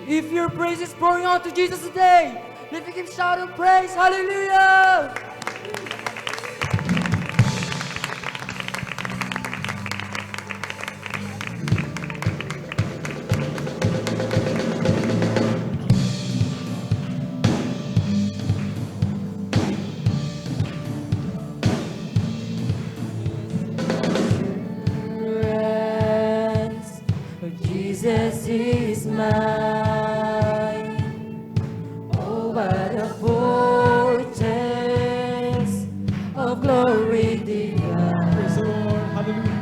If your praise is pouring out to Jesus today, let me give shout of praise. Hallelujah! Jesus is mine. Oh, what a fortress of glory divine. Praise the Lord. Hallelujah.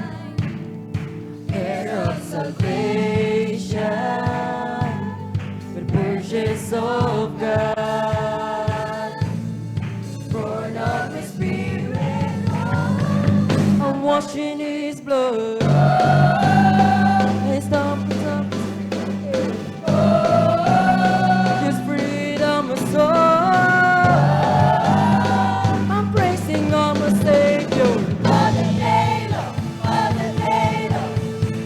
Heir of salvation, the purchase of God, born of His Spirit, I'm washing His blood. Stop. His freedom is so. I'm praising on my Savior. All the day long,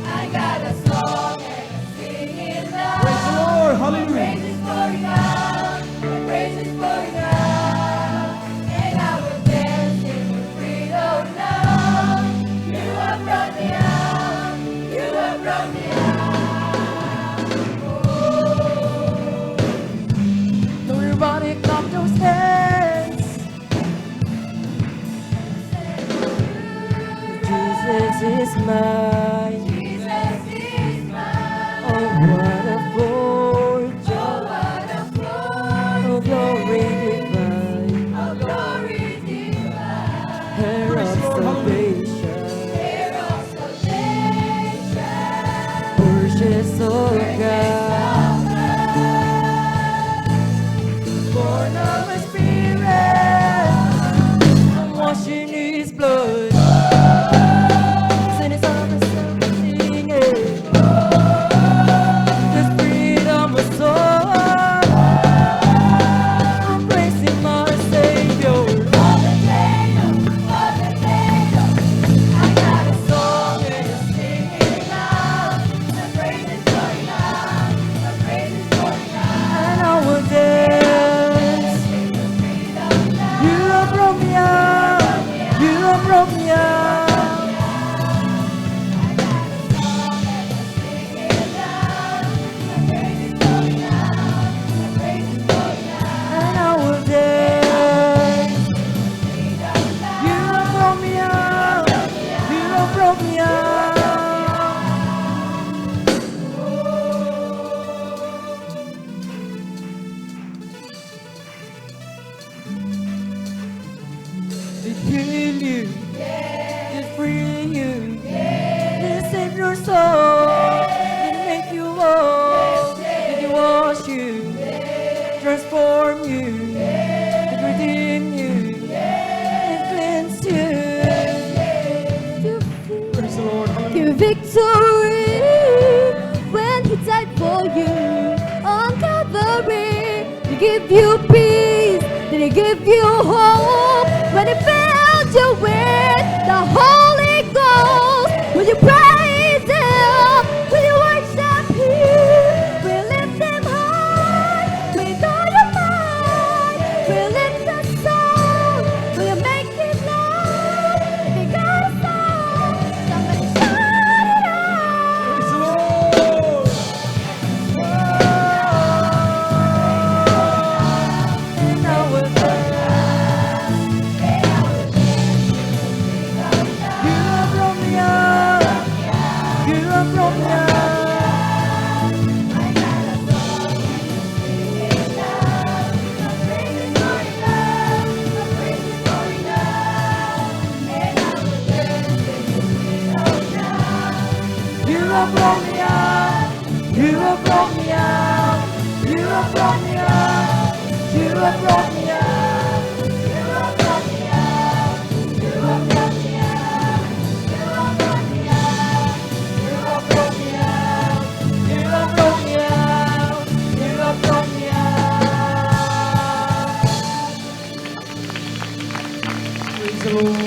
I got a song and I'm singing loud. Praise the Lord. Hallelujah. Praise is pouring out, praise is pouring out, and I will dance in your freedom now. You have brought me out, you have brought me out. So everybody clap those hands. Jesus is mine. Jesus is mine. Oh, what a fortress. Oh, what a fortress. Oh, glory divine. Oh, glory divine. Heir of salvation. Heir of salvation. Purchase of God. Born of His Spirit. I'm washing His blood. Sing it on the song, sing it. This freedom of soul. I'm praising my Savior. All the day long, I got a song and I'm singing loud. The praise is going out, the praise is going out. And I will dance. You have brought me out. You have brought me out. And I will dance. You have brought me out. You have brought me out. To heal you, to free you, to save your soul, to make you whole, to wash you, transform you, to redeem you, and cleanse you. Praise the Lord. Hallelujah. Give victory when He died for you on Calvary. To give you peace, did He give you hope when He filled you with the Holy Ghost? Will you praise Him? Will you worship Him? Will lift Him high with all your might? Will lift the song? Will you make Him loud? If you got a song, somebody shout it out. Praise the Lord. And I will dance. You have brought me out. You have brought me out. You have brought me out. You have brought me out. You have brought me out. You have brought me out. You have brought me out. You have brought me out. You have brought me out. You have brought me out. You have brought me out. You have brought me out. Praise the Lord.